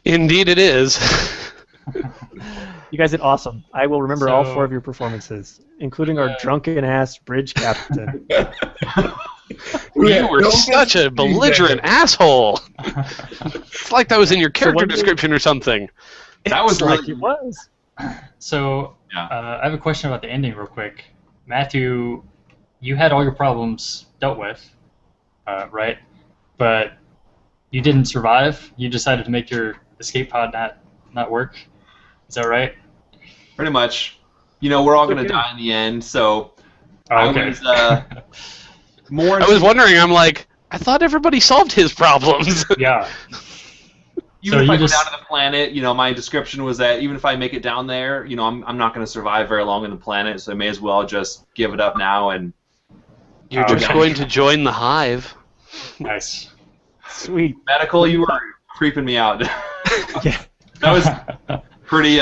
Indeed it is. You guys did awesome. I will remember all 4 of your performances, including our drunken-ass bridge captain. You were such a belligerent asshole. It's like that was in your character description or something. That was like it was. So, I have a question about the ending real quick. Matthew, you had all your problems dealt with, right? But you didn't survive. You decided to make your escape pod not work. Is that right? Pretty much. You know, we're all going to die in the end, so I was more... I was wondering, I'm like, I thought everybody solved his problems. Yeah. Even if I go down to the planet, you know, my description was that even if I make it down there, you know, I'm not going to survive very long on the planet, so I may as well just give it up now and... You're just going to join the hive. Nice. Sweet. Medical, you were creeping me out. Yeah. That was pretty,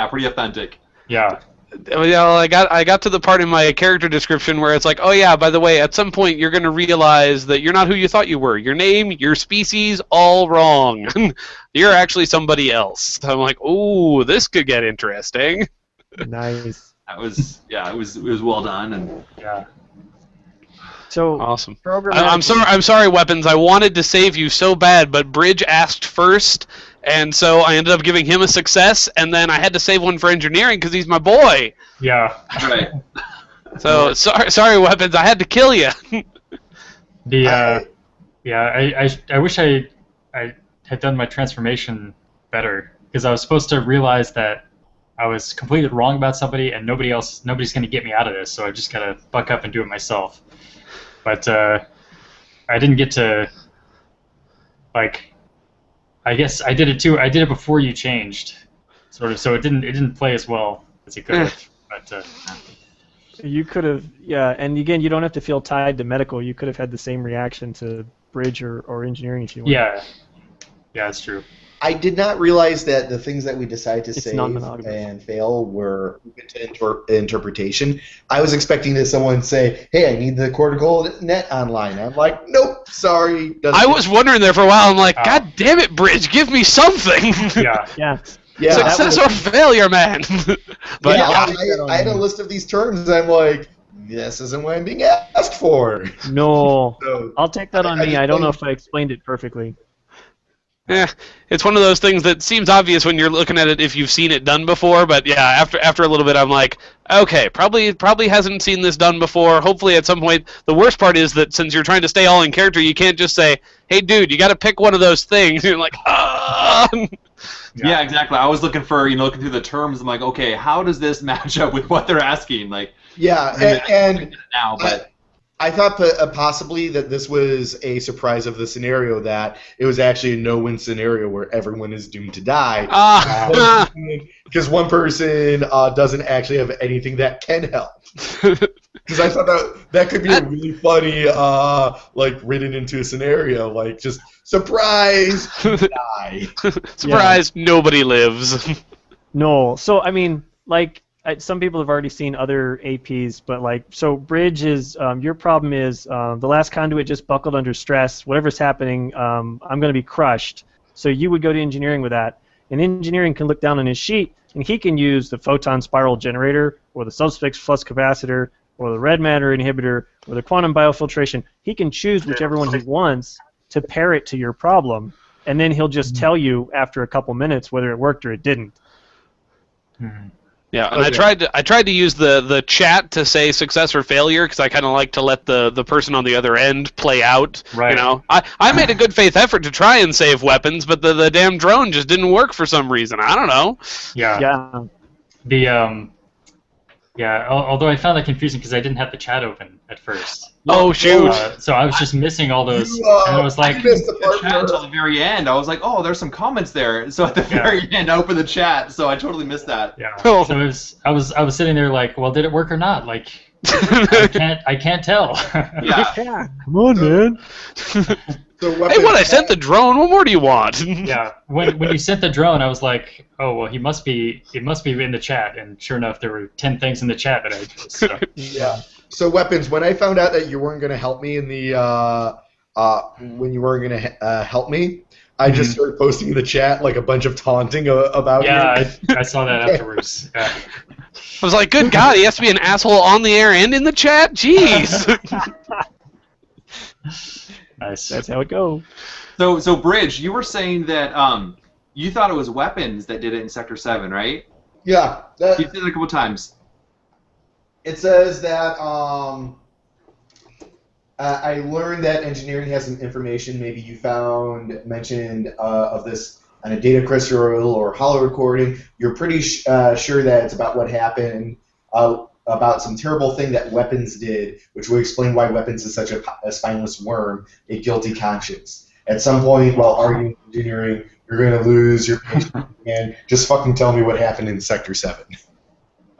pretty authentic. Yeah. Well, I got to the part in my character description where it's like, oh yeah, by the way, at some point you're going to realize that you're not who you thought you were. Your name, your species, all wrong. You're actually somebody else. I'm like, ooh, this could get interesting. Nice. That was, it was well done, and So awesome. I'm sorry, Weapons. I wanted to save you so bad, but Bridge asked first. And so I ended up giving him a success, and then I had to save one for engineering because he's my boy. Yeah. Right. So sorry, Weapons. I had to kill you. I wish I had done my transformation better, because I was supposed to realize that I was completely wrong about somebody, and nobody's going to get me out of this. So I just gotta buck up and do it myself. But I didn't get to, like. I guess I did it too. I did it before you changed, sort of. So it didn't play as well as it could have. But you could have, and again, you don't have to feel tied to medical. You could have had the same reaction to bridge or engineering if you want. Yeah, that's true. I did not realize that the things that we decided to It's save non-monogamous. and fail were open to interpretation. I was expecting that someone say, "Hey, I need the cortical net online." I'm like, "Nope, sorry." I was wondering there for a while. I'm like, God damn it, Bridge, give me something. Yeah. Success or failure, man. But I had a list of these terms. I'm like, this isn't what I'm being asked for. No, So, I'll take that on me. I don't know if I explained it perfectly. Yeah, it's one of those things that seems obvious when you're looking at it if you've seen it done before, but yeah, after a little bit I'm like, okay, probably hasn't seen this done before. Hopefully at some point, the worst part is that since you're trying to stay all in character, you can't just say, hey dude, you got to pick one of those things. You're like, ah. Yeah, exactly. I was looking for, looking through the terms. I'm like, okay, how does this match up with what they're asking? Like, and now, but I thought possibly that this was a surprise of the scenario, that it was actually a no-win scenario where everyone is doomed to die. Because one person doesn't actually have anything that can help. Because I thought that could be a really funny, written into a scenario, like just surprise, die. Surprise, nobody lives. No, so I mean, some people have already seen other APs, but so Bridge is your problem is the last conduit just buckled under stress. Whatever's happening, I'm going to be crushed. So you would go to engineering with that, and engineering can look down on his sheet, and he can use the photon spiral generator, or the subspace flux capacitor, or the red matter inhibitor, or the quantum biofiltration. He can choose whichever one he wants to pair it to your problem, and then he'll just tell you after a couple minutes whether it worked or it didn't. Mm-hmm. Yeah, and I tried to use the chat to say success or failure because I kind of like to let the person on the other end play out. Right. I made a good faith effort to try and save weapons, but the damn drone just didn't work for some reason. I don't know. Yeah. Although I found that confusing because I didn't have the chat open at first. Oh shoot! So I was just missing all those, and I was like, I missed the chat until the very end. I was like, oh, there's some comments there. So at the very end, I opened the chat, so I totally missed that. Yeah. So I was sitting there like, well, did it work or not? Like, I can't tell. Yeah. Come on, man. Hey, I sent the drone. What more do you want? Yeah. When you sent the drone, I was like, oh well, it must be in the chat, and sure enough, there were 10 things in the chat that I did. So. Yeah. So Weapons, when I found out that you weren't going to help me in the when you weren't going to help me, I just started posting in the chat like a bunch of taunting about you. Yeah, I saw that afterwards. Yeah. I was like, good God, he has to be an asshole on the air and in the chat? Jeez. Nice. That's how it goes. So Bridge, you were saying that you thought it was weapons that did it in Sector 7, right? Yeah. You said it a couple times. It says that I learned that engineering has some information. Maybe you mentioned of this on a data crystal or hollow recording. You're pretty sure that it's about what happened, about some terrible thing that weapons did, which will explain why weapons is such a spineless worm, a guilty conscience. At some point while arguing engineering, you're going to lose your patience and just fucking tell me what happened in Sector 7.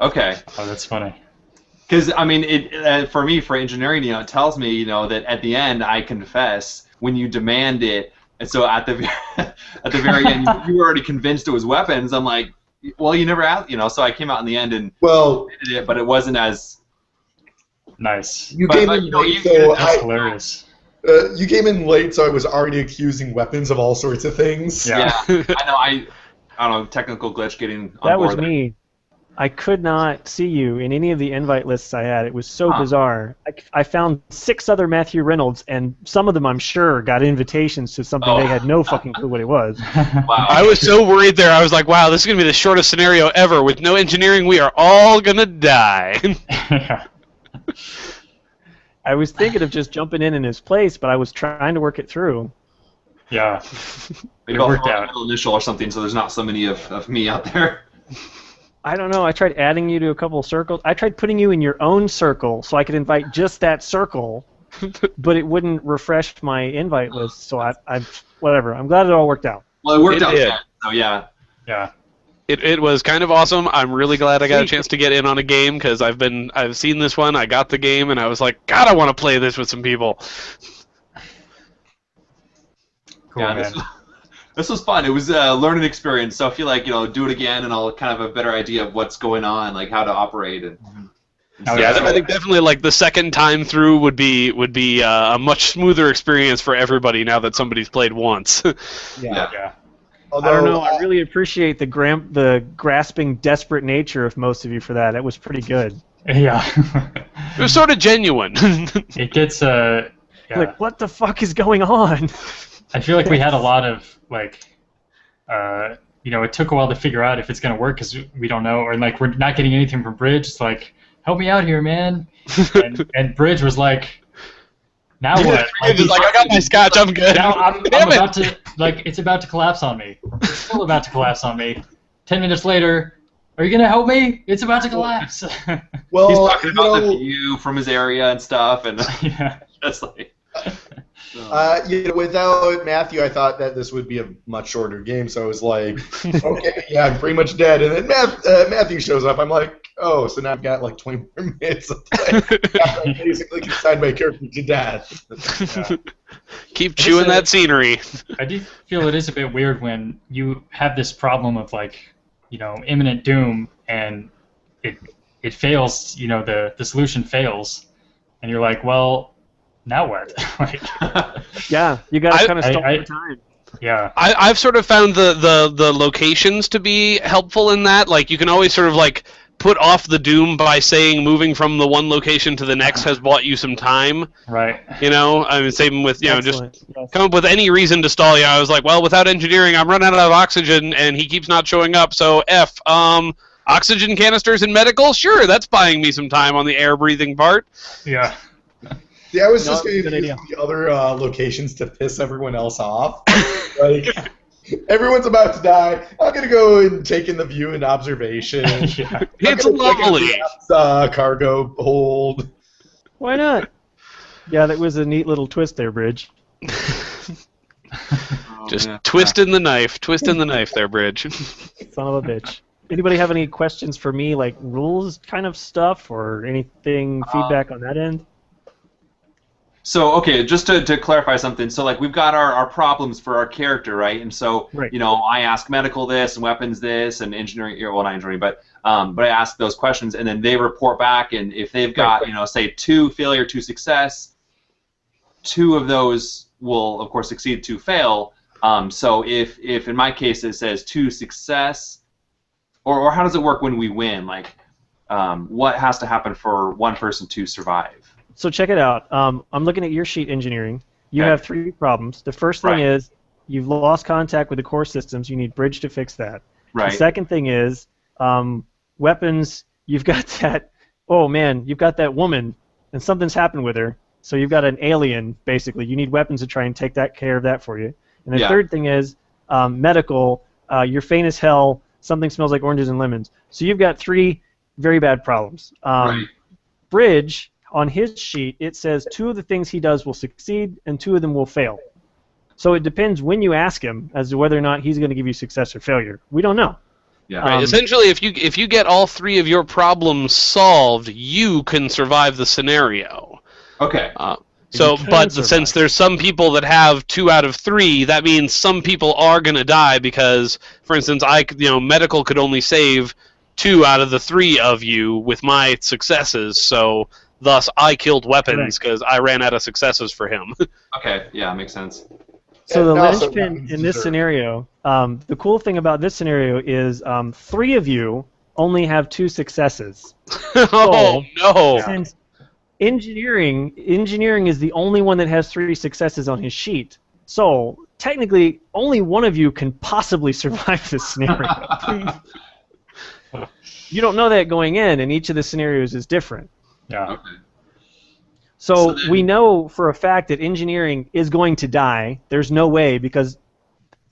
Okay. Oh, that's funny. Because, I mean, for me, for engineering, it tells me, that at the end, I confess when you demand it. And so at the very end, you were already convinced it was weapons. I'm like, well, you never asked, so I came out in the end and did it, but it wasn't as nice. You came in late, so that's hilarious. You came in late, so I was already accusing weapons of all sorts of things. Yeah, I don't know, technical glitch getting on That board was there. me. I could not see you in any of the invite lists I had. It was so bizarre. I found 6 other Matthew Reynolds, and some of them, I'm sure, got invitations to something they had no fucking clue what it was. Wow. I was so worried there. I was like, wow, this is going to be the shortest scenario ever. With no engineering, we are all going to die. I was thinking of just jumping in his place, but I was trying to work it through. Yeah. Maybe It I'll worked throw out. an initial or something, so there's not so many of me out there. I don't know. I tried adding you to a couple of circles. I tried putting you in your own circle so I could invite just that circle, but it wouldn't refresh my invite list. So I whatever. I'm glad it all worked out. Well, it worked out. did. So yeah. Yeah. It was kind of awesome. I'm really glad I got a chance to get in on a game because I've seen this one. I got the game and I was like, God, I want to play this with some people. Cool, Yeah, man. this was fun. It was a learning experience. So I feel like do it again, and I'll kind of have a better idea of what's going on, like how to operate and. Oh, Yeah, yeah. I think definitely like the second time through would be a much smoother experience for everybody now that somebody's played once. Yeah. Although, I don't know. I really appreciate the grasping, desperate nature of most of you for that. It was pretty good. Yeah. It was sort of genuine. It gets yeah. Like, what the fuck is going on? I feel like we had a lot of it took a while to figure out if it's gonna work because we don't know, or like we're not getting anything from Bridge. It's like, help me out here, man. And Bridge was like, now what? He's like, I got my scotch, I'm good. Now I'm Damn it. about to it's about to collapse on me. It's still about to collapse on me. 10 minutes later, are you gonna help me? It's about to collapse. well, He's talking about the view from his area and stuff, and Yeah. that's like. without Matthew, I thought that this would be a much shorter game, so I was like, okay, yeah, I'm pretty much dead. And then Matthew shows up. I'm like, oh, so now I've got like 20 more minutes of play. I basically consigned my character to death. Yeah. Keep chewing that scenery. I do feel it is a bit weird when you have this problem of imminent doom and it fails, the solution fails, and you're like, well, now what? Yeah, you guys kind of stole I- your time. Yeah. I've sort of found the locations to be helpful in that. Like, you can always sort of like put off the doom by saying moving from the one location to the next has bought you some time. Right. I mean, same with just Excellent. Yes. come up with any reason to stall you. I was like, well, without engineering, I'm running out of oxygen, and he keeps not showing up. So oxygen canisters and medical, sure, that's buying me some time on the air breathing part. Yeah. Yeah, I was No, just going good to use idea. the other locations to piss everyone else off. Like, everyone's about to die. I'm going to go and take in the view and observation. Yeah. It's I'm gonna lovely. check out cargo hold. Why not? Yeah, that was a neat little twist there, Bridge. Just twisting the knife there, Bridge. Son of a bitch. Anybody have any questions for me, like rules kind of stuff, or anything feedback on that end? So, okay, just to clarify something, so like we've got our problems for our character, right? And so, Right. I ask medical this and weapons this and engineering, well, not engineering, but I ask those questions and then they report back, and if they've got, say 2 failure, 2 success, 2 of those will of course succeed, 2 fail. So if in my case it says 2 success, or how does it work when we win? Like, what has to happen for one person to survive? So check it out. I'm looking at your sheet, engineering. You have 3 problems. The first thing is you've lost contact with the core systems. You need bridge to fix that. Right. The second thing is weapons. You've got that. Oh man, you've got that woman, and something's happened with her. So you've got an alien, basically. You need weapons to try and take care of that for you. And the third thing is medical. You're faint as hell. Something smells like oranges and lemons. So you've got 3 very bad problems. Bridge, on his sheet, it says 2 of the things he does will succeed and 2 of them will fail. So it depends when you ask him as to whether or not he's going to give you success or failure. We don't know. Yeah. Essentially, if you get all 3 of your problems solved, you can survive the scenario. Okay. Since there's some people that have 2 out of 3, that means some people are going to die because, for instance, medical could only save 2 out of the 3 of you with my successes, so thus I killed weapons because I ran out of successes for him. Okay, yeah, makes sense. So the linchpin in this scenario, the cool thing about this scenario is 3 of you only have 2 successes. Oh, no! Since engineering is the only one that has 3 successes on his sheet, so technically only one of you can possibly survive this scenario. You don't know that going in, and each of the scenarios is different. Yeah. Okay. So we know for a fact that engineering is going to die. There's no way because,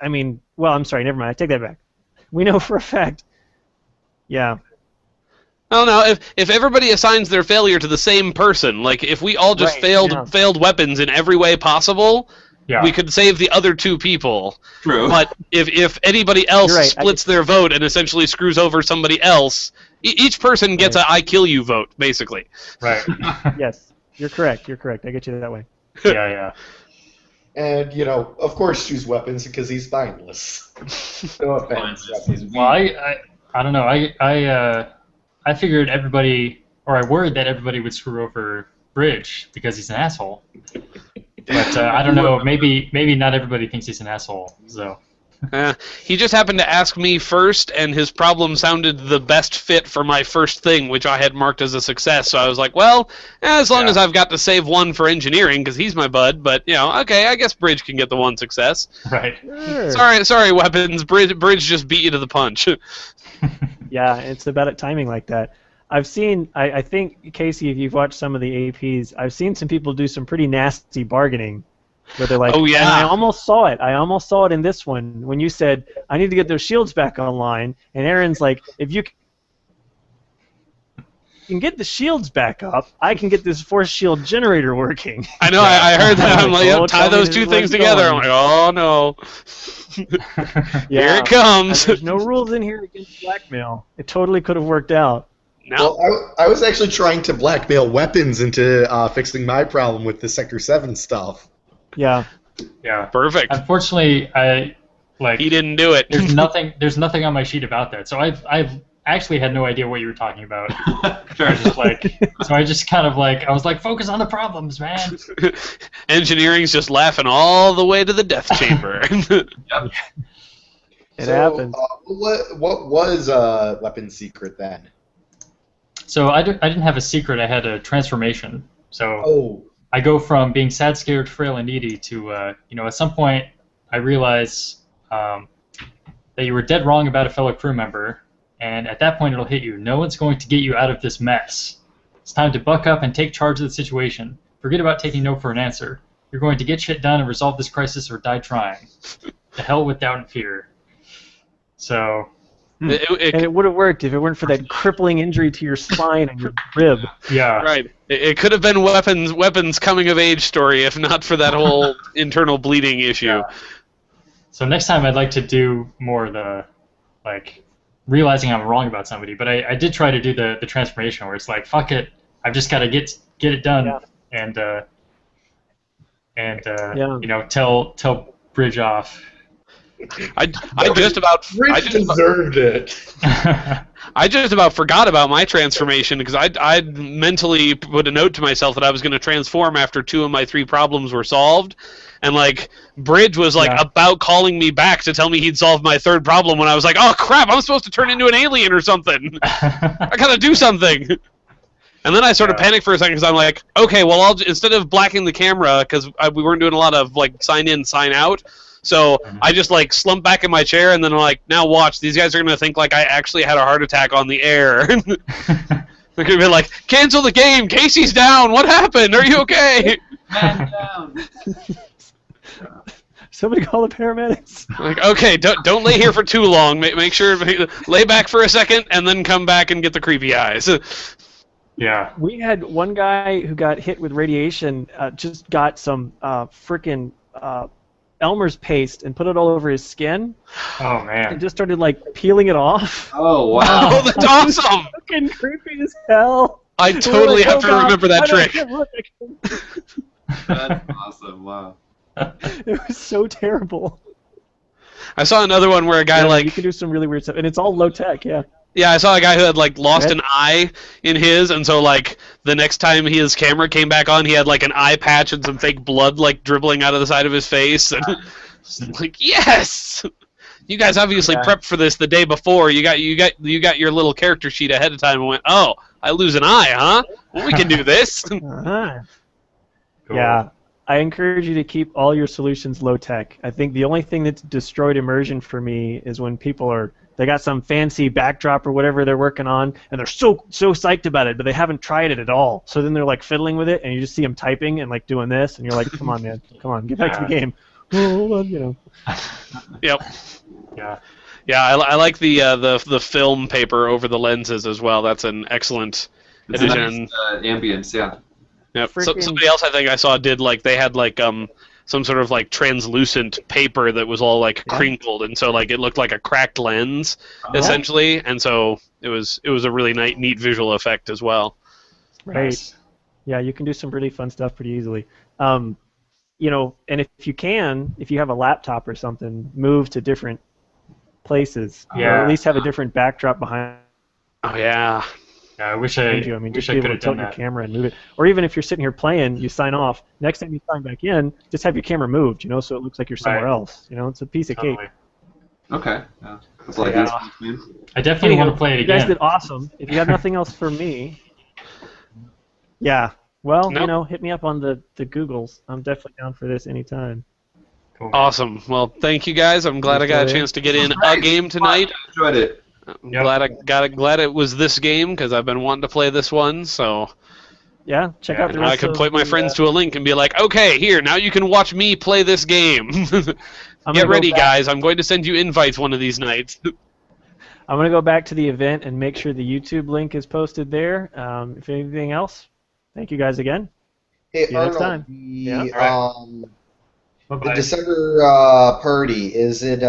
I'm sorry, never mind. I take that back. We know for a fact. Yeah. Oh no! If everybody assigns their failure to the same person, like if we all just failed weapons in every way possible, we could save the other 2 people. True. But if anybody else splits their vote and essentially screws over somebody else, each person gets a "I kill you" vote, basically. Right. Yes, you're correct. You're correct. I get you that way. Yeah. And, of course choose weapons because he's spineless. No offense. Well, I don't know. I figured everybody, or I worried that everybody would screw over Bridge because he's an asshole. But I don't know. Maybe not everybody thinks he's an asshole. So. He just happened to ask me first, and his problem sounded the best fit for my first thing, which I had marked as a success. So I was like, well, as long as I've got to save 1 for engineering, because he's my bud. But okay, I guess Bridge can get the 1 success. Right. Sure. Sorry, weapons. Bridge just beat you to the punch. Yeah, it's about timing like that. I've seen, I think, Casey, if you've watched some of the APs, I've seen some people do some pretty nasty bargaining where they're like, oh, yeah. And I almost saw it in this one when you said, I need to get those shields back online, and Aaron's like, if you can get the shields back up, I can get this force shield generator working. I know, I heard that. I'm like, tie those 2 things together. I'm like, oh, no. Here it comes. There's no rules in here against blackmail. It totally could have worked out. No. Well, I was actually trying to blackmail weapons into fixing my problem with the Sector 7 stuff. Yeah. Yeah. Perfect. Unfortunately, he didn't do it. There's nothing on my sheet about that. So I've actually had no idea what you were talking about. I just kind of I was like, focus on the problems, man. Engineering's just laughing all the way to the death chamber. Yep. It happens. What was weapon secret then? So I didn't have a secret. I had a transformation. So I go from being sad, scared, frail, and needy to at some point I realize that you were dead wrong about a fellow crew member, and at that point it'll hit you. No one's going to get you out of this mess. It's time to buck up and take charge of the situation. Forget about taking no for an answer. You're going to get shit done and resolve this crisis or die trying. To hell with doubt and fear. So. And it would have worked if it weren't for that crippling injury to your spine and your rib. Yeah. Right. It could have been weapons coming of age story if not for that whole internal bleeding issue. Yeah. So next time I'd like to do more of the realizing I'm wrong about somebody, but I did try to do the transformation where it's like, fuck it, I've just got to get it done and tell Bridge off. I just about deserved it. I just about forgot about my transformation because I mentally put a note to myself that I was going to transform after 2 of my 3 problems were solved, and like Bridge was like about calling me back to tell me he'd solved my 3rd problem when I was like, oh crap, I'm supposed to turn into an alien or something. I gotta do something. And then I sort of panicked for a second because I'm like, okay, well, instead of blacking the camera, because we weren't doing a lot of like sign in, sign out, so I just like slumped back in my chair, and then I'm like, now watch, these guys are gonna think like I actually had a heart attack on the air. They're gonna be like, cancel the game, Casey's down, what happened? Are you okay? Man down. Somebody call the paramedics. Like, okay, don't lay here for too long. Make sure lay back for a second, and then come back and get the creepy eyes. Yeah. We had one guy who got hit with radiation, just got some frickin' Elmer's paste and put it all over his skin. Oh man. And just started like peeling it off. Oh wow. Oh, that's awesome. Fucking creepy as hell. I totally have to remember that trick. That's awesome. Wow. It was so terrible. I saw another one where a guy you can do some really weird stuff, and it's all low tech. Yeah. Yeah, I saw a guy who had like lost an eye in his, and so like the next time his camera came back on, he had like an eye patch and some fake blood like dribbling out of the side of his face, and like, yes, you guys obviously prepped for this the day before. You got your little character sheet ahead of time and went, oh, I lose an eye, huh? Well, we can do this. Uh-huh. Cool. Yeah. I encourage you to keep all your solutions low tech. I think the only thing that's destroyed immersion for me is when they got some fancy backdrop or whatever they're working on, and they're so psyched about it, but they haven't tried it at all. So then they're like fiddling with it, and you just see them typing and like doing this, and you're like, come on, man, come on, get back to the game. Oh, hold on, you know. Yep. Yeah. Yeah, I like the film paper over the lenses as well. That's an excellent addition. Nice, ambience, yeah. Yep. Somebody else I think I saw did like they had like some sort of like translucent paper that was all like crinkled, and so like it looked like a cracked lens essentially, and so it was a really neat visual effect as well. Right. Nice. Yeah, you can do some really fun stuff pretty easily. You know, and if you have a laptop or something, move to different places. Yeah. Or at least have a different backdrop behind. Oh yeah. Yeah, I wish I mean, wish just I be able could to have tilt done your that. camera and move it. Or even if you're sitting here playing, you sign off. Next time you sign back in, just have your camera moved, you know, so it looks like you're somewhere else. You know, it's a piece of cake. Totally. Okay. Yeah. That's like I definitely want to play it you again. guys did awesome. If you have nothing else for me, yeah. Well, you know, hit me up on the Googles. I'm definitely down for this anytime. Cool. Awesome. Well, thank you guys. I'm glad I got a chance to get in a game tonight. I enjoyed it. I'm glad it was this game because I've been wanting to play this one. So Yeah, check out the rest I could of point my the, friends to a link and be like, okay, here, now you can watch me play this game. I'm Get gonna ready, go back- guys. I'm going to send you invites one of these nights. I'm going to go back to the event and make sure the YouTube link is posted there. If anything else, thank you guys again. Hey, See you next Arnold, time. the Bye-bye. December party, is it